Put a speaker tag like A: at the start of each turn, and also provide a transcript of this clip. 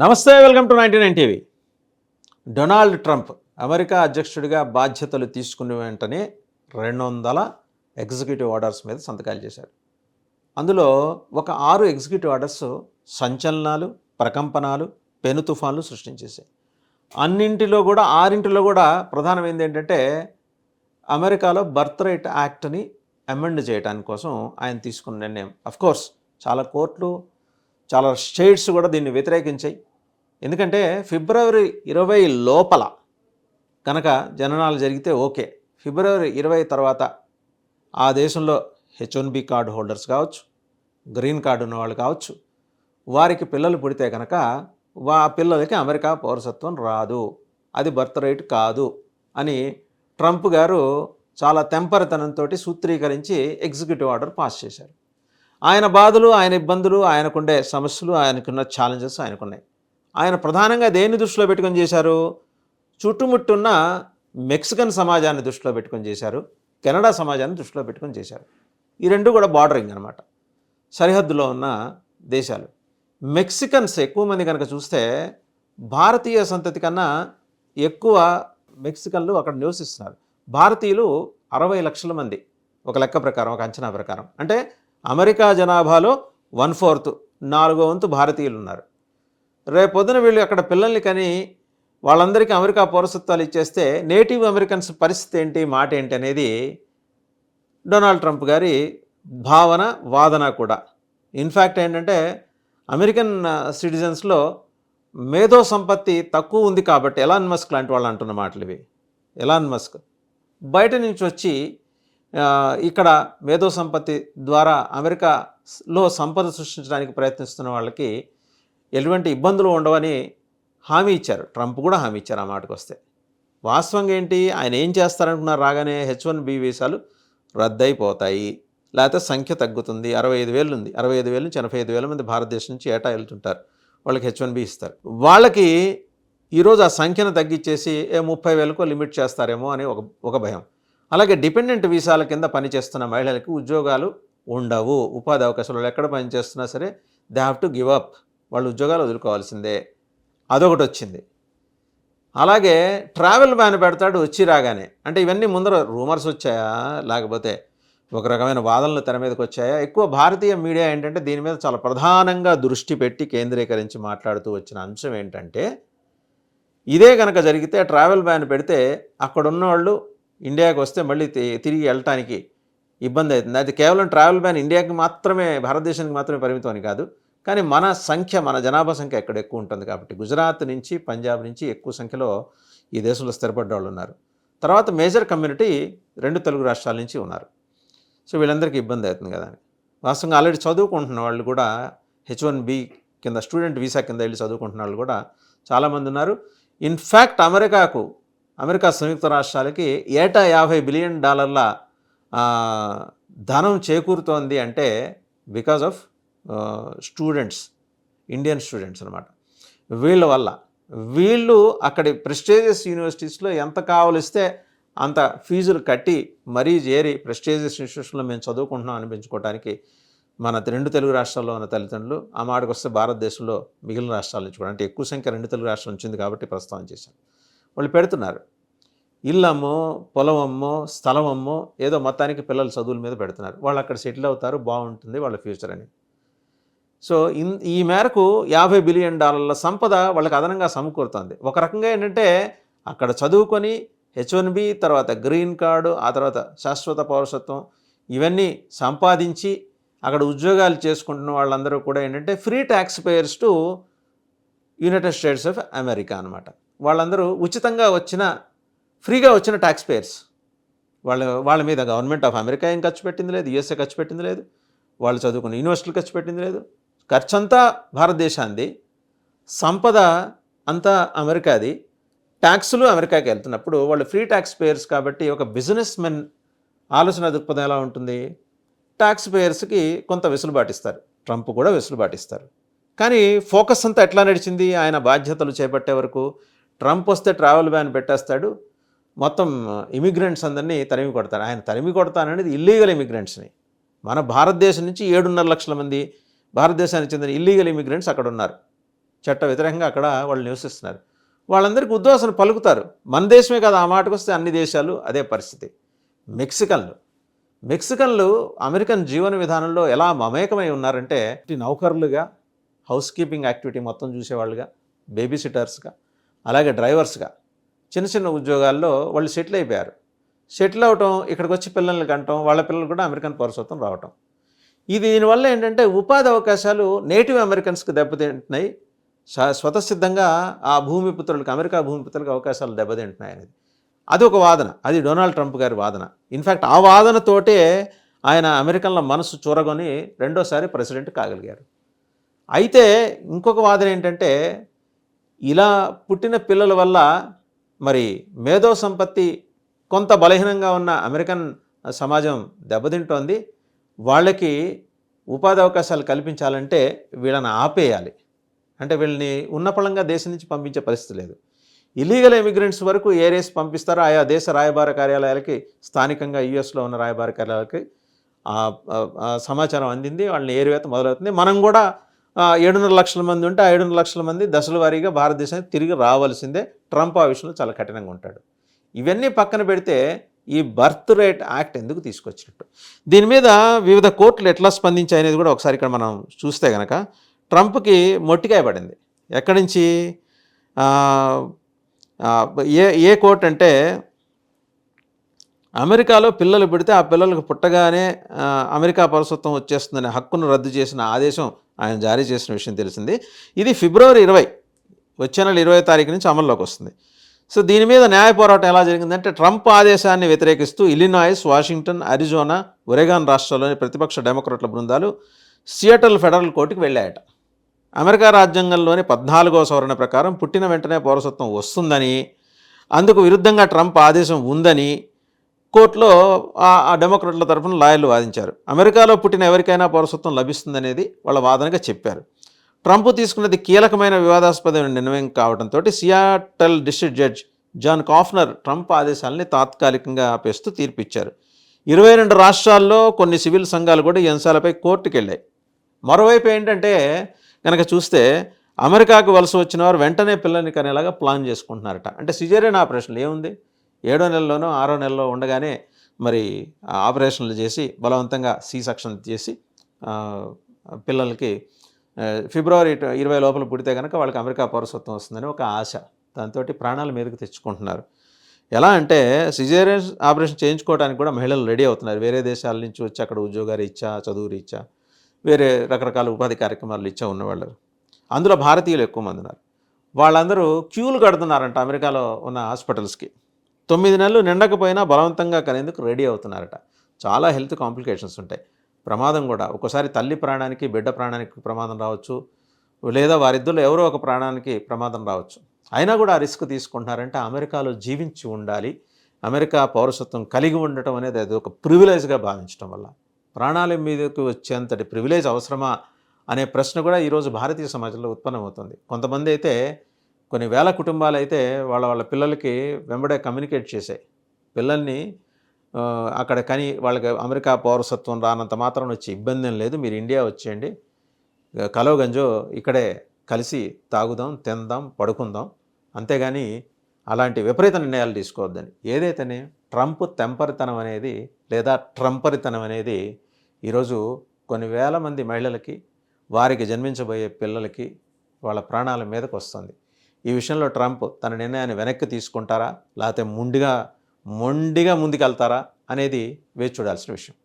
A: నమస్తే, welcome to 99 TV. Donald Trump America అధ్యక్షుడిగా బాధ్యతలు తీసుకున్న వెంటనే 200 ఎగ్జిక్యూటివ్ ఆర్డర్స్ మీద సంతకాలు చేశారు. అందులో ఒక 6 ఎగ్జిక్యూటివ్ ఆర్డర్స్ సంచలనాలు, ప్రకంపనాలు, పెను తుఫాన్లు సృష్టించేశాయి. ఆరింటిలో కూడా ప్రధానమైనది ఏంటంటే అమెరికాలో బర్త్ రైట్ యాక్ట్ని అమెండ్ చేయడానికి కోసం ఆయన తీసుకున్న నిర్ణయం. అఫ్కోర్స్ చాలా కోర్టులు, చాలా స్టేట్స్ కూడా దీన్ని వ్యతిరేకించాయి. ఎందుకంటే ఫిబ్రవరి 20 లోపల కనుక జననాలు జరిగితే ఓకే, ఫిబ్రవరి 20 తర్వాత ఆ దేశంలో H1B కార్డు హోల్డర్స్ కావచ్చు, గ్రీన్ కార్డు ఉన్నవాళ్ళు కావచ్చు, వారికి పిల్లలు పుడితే కనుక పిల్లలకి అమెరికా పౌరసత్వం రాదు, అది బర్త్ రైట్ కాదు అని ట్రంప్ గారు చాలా తెంపరితనంతో సూత్రీకరించి ఎగ్జిక్యూటివ్ ఆర్డర్ పాస్ చేశారు. ఆయన బాధలు, ఆయన ఇబ్బందులు, ఆయనకుండే సమస్యలు, ఆయనకున్న ఛాలెంజెస్ ఆయనకున్నాయి. ఆయన ప్రధానంగా దేన్ని దృష్టిలో పెట్టుకొని చేశారు? చుట్టుముట్టున్న మెక్సికన్ సమాజాన్ని దృష్టిలో పెట్టుకొని చేశారు, కెనడా సమాజాన్ని దృష్టిలో పెట్టుకొని చేశారు. ఈ రెండు కూడా బార్డరింగ్ అనమాట, సరిహద్దులో ఉన్న దేశాలు. మెక్సికన్స్ ఎక్కువ మంది కనుక చూస్తే భారతీయ సంతతి కన్నా ఎక్కువ మెక్సికన్లు అక్కడ నివసిస్తున్నారు. భారతీయులు 60 లక్షల మంది ఒక లెక్క ప్రకారం, ఒక అంచనా ప్రకారం. అంటే అమెరికా జనాభాలో 1/4, 4వ వంతు భారతీయులు ఉన్నారు. రేపొద్దున వీళ్ళు అక్కడ పిల్లల్ని కని వాళ్ళందరికీ అమెరికా పౌరసత్వాలు ఇచ్చేస్తే నేటివ్ అమెరికన్స్ పరిస్థితి ఏంటి, మాట ఏంటి అనేది డొనాల్డ్ ట్రంప్ గారి భావన, వాదన కూడా. ఇన్ఫ్యాక్ట్ ఏంటంటే అమెరికన్ సిటిజన్స్లో మేధో సంపత్తి తక్కువ ఉంది కాబట్టి, ఎలాన్ మస్క్ లాంటి వాళ్ళు అంటున్న మాటలు ఇవి. ఎలాన్ మస్క్ బయట నుంచి వచ్చి ఇక్కడ మేధో సంపత్తి ద్వారా అమెరికాలో సంపద సృష్టించడానికి ప్రయత్నిస్తున్న వాళ్ళకి ఎటువంటి ఇబ్బందులు ఉండవని హామీ ఇచ్చారు. ట్రంప్ కూడా హామీ ఇచ్చారు. ఆ మాటకు వస్తే వాస్తవంగా ఏంటి, ఆయన ఏం చేస్తారనుకున్నారు? రాగానే H1B వీసాలు రద్దయిపోతాయి, లేకపోతే సంఖ్య తగ్గుతుంది. 65,000 ఉంది, 65,000 నుంచి 85,000 మంది భారతదేశం నుంచి ఏటా వెళ్తుంటారు. వాళ్ళకి H1B ఇస్తారు. వాళ్ళకి ఈరోజు ఆ సంఖ్యను తగ్గించేసి 30,000కో లిమిట్ చేస్తారేమో అని ఒక భయం. అలాగే డిపెండెంట్ వీసాల కింద పనిచేస్తున్న మహిళలకు ఉద్యోగాలు ఉండవు, ఉపాధి అవకాశాలు. ఎక్కడ పనిచేస్తున్నా సరే they have to give up, వాళ్ళు ఉద్యోగాలు వదులుకోవాల్సిందే. అదొకటి వచ్చింది. అలాగే ట్రావెల్ బ్యాన్ పెడతాడు వచ్చి రాగానే. అంటే ఇవన్నీ ముందర రూమర్స్ వచ్చాయా, లేకపోతే ఒక రకమైన వాదనలు తెర మీదకి వచ్చాయా? ఎక్కువ భారతీయ మీడియా ఏంటంటే దీని మీద చాలా ప్రధానంగా దృష్టి పెట్టి కేంద్రీకరించి మాట్లాడుతూ వచ్చిన అంశం ఏంటంటే, ఇదే కనుక జరిగితే ట్రావెల్ బ్యాన్ పెడితే అక్కడున్న వాళ్ళు ఇండియాకి వస్తే మళ్ళీ తిరిగి వెళ్ళటానికి ఇబ్బంది అవుతుంది. అది కేవలం ట్రావెల్ బ్యాన్ ఇండియాకి మాత్రమే, భారతదేశానికి మాత్రమే పరిమితం అని కాదు, కానీ మన జనాభా సంఖ్య ఎక్కడ ఎక్కువ ఉంటుంది కాబట్టి గుజరాత్ నుంచి, పంజాబ్ నుంచి ఎక్కువ సంఖ్యలో ఈ దేశంలో స్థిరపడ్డ వాళ్ళు ఉన్నారు. తర్వాత మేజర్ కమ్యూనిటీ 2 తెలుగు రాష్ట్రాల నుంచి ఉన్నారు. సో వీళ్ళందరికీ ఇబ్బంది అవుతుంది కదా అని. వాస్తవంగా ఆల్రెడీ చదువుకుంటున్న వాళ్ళు కూడా H1B కింద, స్టూడెంట్ వీసా కింద వెళ్ళి చదువుకుంటున్న వాళ్ళు కూడా చాలామంది ఉన్నారు. ఇన్ఫ్యాక్ట్ అమెరికా సంయుక్త రాష్ట్రాలకి ఏటా $50 బిలియన్ ధనం చేకూరుతోంది అంటే because of students, Indian students అనమాట. వీళ్ళ వల్ల వీళ్ళు అక్కడి ప్రెస్టీజియస్ యూనివర్సిటీస్లో ఎంత కావలిస్తే అంత ఫీజులు కట్టి మరీ చేరి ప్రెస్టీజియస్ ఇన్స్టిట్యూషన్లో మేము చదువుకుంటున్నాం అనిపించుకోవడానికి మన 2 తెలుగు రాష్ట్రాల్లో ఉన్న తల్లిదండ్రులు, ఆ మాటకు వస్తే భారతదేశంలో మిగిలిన రాష్ట్రాల నుంచి కూడా, అంటే ఎక్కువ సంఖ్య 2 తెలుగు రాష్ట్రాల నుంచి ఉంది కాబట్టి ప్రస్తావన చేశాను, వాళ్ళు పెడుతున్నారు. ఇల్లమ్మో, పొలమమ్మో, స్థలమమ్మో ఏదో మొత్తానికి పిల్లల చదువుల మీద పెడుతున్నారు. వాళ్ళు అక్కడ సెటిల్ అవుతారు, బాగుంటుంది వాళ్ళ ఫ్యూచర్ అని. సో ఈ మేరకు $50 బిలియన్ సంపద వాళ్ళకి అదనంగా సమకూరుతుంది. ఒక రకంగా ఏంటంటే అక్కడ చదువుకొని H1B తర్వాత గ్రీన్ కార్డు, ఆ తర్వాత శాశ్వత పౌరసత్వం ఇవన్నీ సంపాదించి అక్కడ ఉద్యోగాలు చేసుకుంటున్న వాళ్ళందరూ కూడా ఏంటంటే free tax payers to United States of America అనమాట. వాళ్ళందరూ ఉచితంగా ఫ్రీగా వచ్చిన ట్యాక్స్ పేయర్స్. వాళ్ళ మీద గవర్నమెంట్ ఆఫ్ అమెరికా ఏం ఖర్చు పెట్టింది లేదు, USA ఖర్చు పెట్టింది లేదు, వాళ్ళు చదువుకున్న యూనివర్సిటీలు ఖర్చు పెట్టింది లేదు. ఖర్చంతా భారతదేశాన్ని, సంపద అంతా అమెరికాది, ట్యాక్సులు అమెరికాకి వెళ్తున్నప్పుడు వాళ్ళు ఫ్రీ ట్యాక్స్ పేయర్స్ కాబట్టి ఒక బిజినెస్ మెన్ ఆలోచన దృక్పథం ఎలా ఉంటుంది? ట్యాక్స్ పేయర్స్కి కొంత వెసులుబాటు ఇస్తారు, ట్రంప్ కూడా వెసులుబాటు ఇస్తారు. కానీ ఫోకస్ అంతా ఎట్లా నడిచింది? ఆయన బాధ్యతలు చేపట్టే వరకు ట్రంప్ వస్తే ట్రావెల్ బ్యాన్ పెట్టేస్తాడు, మొత్తం ఇమిగ్రెంట్స్ అందరినీ తరిమి కొడతాడు. ఆయన తరిమి కొడతాననేది ఇల్లీగల్ ఇమిగ్రెంట్స్ని. మన భారతదేశం నుంచి 7.5 లక్షల మంది భారతదేశానికి చెందిన ఇల్లీగల్ ఇమిగ్రెంట్స్ అక్కడ ఉన్నారు. చట్ట వ్యతిరేకంగా అక్కడ వాళ్ళు నివసిస్తున్నారు. వాళ్ళందరికీ ఉద్వాసన పలుకుతారు. మన దేశమే కాదు, ఆ మాటకొస్తే అన్ని దేశాలు అదే పరిస్థితి. మెక్సికన్లు అమెరికన్ జీవన విధానంలో ఎలా మమేకమై ఉన్నారంటే నౌకర్లుగా, హౌస్ కీపింగ్ యాక్టివిటీ మొత్తం చూసేవాళ్ళుగా, బేబీ సిటర్స్గా, అలాగే డ్రైవర్స్గా చిన్న చిన్న ఉద్యోగాల్లో వాళ్ళు సెటిల్ అయిపోయారు. సెటిల్ అవటం, ఇక్కడికి వచ్చి పిల్లల్ని కంటం, వాళ్ళ పిల్లలు కూడా అమెరికన్ పౌరసత్వం రావటం. దీనివల్ల ఏంటంటే ఉపాధి అవకాశాలు నేటివ్ అమెరికన్స్కి దెబ్బతింటున్నాయి. స్వతసిద్ధంగా ఆ భూమిపుత్రులకు, అమెరికా భూమిపుత్రులకు అవకాశాలు దెబ్బతింటున్నాయి అనేది అది ఒక వాదన. అది డొనాల్డ్ ట్రంప్ గారి వాదన. ఇన్ఫ్యాక్ట్ ఆ వాదనతోటే ఆయన అమెరికన్ల మనసు చూరగొని రెండోసారి ప్రెసిడెంట్ కాగలిగారు. అయితే ఇంకొక వాదన ఏంటంటే ఇలా పుట్టిన పిల్లల వల్ల మరి మేధో సంపత్తి కొంత బలహీనంగా ఉన్న అమెరికన్ సమాజం దెబ్బతింటోంది. వాళ్ళకి ఉపాధి అవకాశాలు కల్పించాలంటే వీళ్ళని ఆపేయాలి. అంటే వీళ్ళని ఉన్నపళంగా దేశం నుంచి పంపించే పరిస్థితి లేదు. ఇల్లీగల్ ఇమిగ్రెంట్స్ వరకు ఏరేసి పంపిస్తారో ఆయా దేశ రాయబార కార్యాలయాలకి, స్థానికంగా యుఎస్లో ఉన్న రాయబార కార్యాలయాలకి సమాచారం అందింది. వాళ్ళని ఏరివేత మొదలవుతుంది. మనం కూడా 7.5 లక్షల మంది ఉంటే ఆ 7.5 లక్షల మంది దశల వారీగా భారతదేశానికి తిరిగి రావాల్సిందే. ట్రంప్ ఆ విషయంలో చాలా కఠినంగా ఉంటాడు. ఇవన్నీ పక్కన పెడితే ఈ బర్త్ రైట్ యాక్ట్ ఎందుకు తీసుకొచ్చినట్టు, దీని మీద వివిధ కోర్టులు ఎట్లా స్పందించాయి అనేది కూడా ఒకసారి ఇక్కడ మనం చూస్తే కనుక ట్రంప్కి మొట్టికాయ పడింది. ఎక్కడి నుంచి? ఏ కోర్టు అంటే అమెరికాలో పిల్లలు పుడితే ఆ పిల్లలకు పుట్టగానే అమెరికా పౌరసత్వం వచ్చేస్తుందనే హక్కును రద్దు చేసిన ఆదేశం ఆయన జారీ చేసిన విషయం తెలిసింది. ఇది ఫిబ్రవరి 20 వచ్చే నెల 20వ తారీఖు నుంచి అమల్లోకి వస్తుంది. సో దీని మీద న్యాయ పోరాటం ఎలా జరిగిందంటే ట్రంప్ ఆదేశాన్ని వ్యతిరేకిస్తూ ఇల్లినాయిస్, వాషింగ్టన్, అరిజోనా, ఒరెగాన్ రాష్ట్రాల్లోని ప్రతిపక్ష డెమోక్రాట్ల బృందాలు సియాటల్ ఫెడరల్ కోర్టుకు వెళ్ళాయట. అమెరికా రాజ్యాంగంలోని 14వ సవరణ ప్రకారం పుట్టిన వెంటనే పౌరసత్వం వస్తుందని, అందుకు విరుద్ధంగా ట్రంప్ ఆదేశం ఉందని కోర్టులో ఆ డెమోక్రాట్ల తరఫున లాయర్లు వాదించారు. అమెరికాలో పుట్టిన ఎవరికైనా పౌరసత్వం లభిస్తుందనేది వాళ్ళ వాదనగా చెప్పారు. ట్రంప్ తీసుకున్నది కీలకమైన వివాదాస్పదమైన నిర్ణయం కావడంతో Seattle district judge John Coughenour Trump ఆదేశాలని తాత్కాలికంగా ఆపేస్తూ తీర్పిచ్చారు. 22 రాష్ట్రాల్లో కొన్ని సివిల్ సంఘాలు కూడా ఈ అంశాలపై కోర్టుకు వెళ్ళాయి. మరోవైపు ఏంటంటే కనుక చూస్తే అమెరికాకు వలస వచ్చిన వారు వెంటనే పిల్లల్ని కనేలాగా ప్లాన్ చేసుకుంటున్నారట. అంటే సిజేరియన్ ఆపరేషన్లు ఏముంది, 7వ నెలలోనో 6వ నెలలో ఉండగానే మరి ఆపరేషన్లు చేసి బలవంతంగా సెక్షన్ చేసి పిల్లలకి ఫిబ్రవరి 20 లోపల పుడితే కనుక వాళ్ళకి అమెరికా పౌరసత్వం వస్తుందని ఒక ఆశ, దాంతో ప్రాణాల మీదకి తెచ్చుకుంటున్నారు. ఎలా అంటే సిజేరియన్ ఆపరేషన్ చేయించుకోవడానికి కూడా మహిళలు రెడీ అవుతున్నారు. వేరే దేశాల నుంచి వచ్చి అక్కడ ఉద్యోగాలు ఇచ్చా, చదువు రీత్యా, వేరే రకరకాల ఉపాధి కార్యక్రమాలు ఇచ్చా ఉన్నవాళ్ళు, అందులో భారతీయులు ఎక్కువ మంది ఉన్నారు. వాళ్ళందరూ క్యూలు కడుతున్నారంట అమెరికాలో ఉన్న హాస్పిటల్స్కి. 9 నెలలు నిండకపోయినా బలవంతంగా కనేందుకు రెడీ అవుతున్నారట. చాలా హెల్త్ కాంప్లికేషన్స్ ఉంటాయి, ప్రమాదం కూడా. ఒక్కోసారి తల్లి ప్రాణానికి, బిడ్డ ప్రాణానికి ప్రమాదం రావచ్చు, లేదా వారిద్దరిలో ఎవరో ఒక ప్రాణానికి ప్రమాదం రావచ్చు. అయినా కూడా ఆ రిస్క్ తీసుకుంటున్నారంటే అమెరికాలో జీవించి ఉండాలి, అమెరికా పౌరసత్వం కలిగి ఉండటం అనేది అది ఒక ప్రివిలేజ్గా భావించడం వల్ల ప్రాణాల మీదకు వచ్చేంతటి ప్రివిలేజ్ అవసరమా అనే ప్రశ్న కూడా ఈరోజు భారతీయ సమాజంలో ఉత్పన్నమవుతుంది. కొంతమంది అయితే, కొన్ని వేల కుటుంబాలు అయితే వాళ్ళ పిల్లలకి వెంబడే కమ్యూనికేట్ చేశాయి. పిల్లల్ని అక్కడ కని వాళ్ళకి అమెరికా పౌరసత్వం రానంత మాత్రం వచ్చి ఇబ్బంది ఏం లేదు, మీరు ఇండియా వచ్చేయండి, కలో గంజో ఇక్కడే కలిసి తాగుదాం, తిందాం, పడుకుందాం, అంతేగాని అలాంటి విపరీత నిర్ణయాలు తీసుకోవద్దని. ఏదైతేనే ట్రంప్ తెంపరితనం అనేది లేదా ట్రంపరితనం అనేది ఈరోజు కొన్ని వేల మంది మహిళలకి, వారికి జన్మించబోయే పిల్లలకి వాళ్ళ ప్రాణాల మీదకు వస్తుంది. ఈ విషయంలో ట్రంప్ తన నిర్ణయాన్ని వెనక్కి తీసుకుంటారా, లేకపోతే మొండిగా ముందుకెళ్తారా అనేది వేచి చూడాల్సిన విషయం.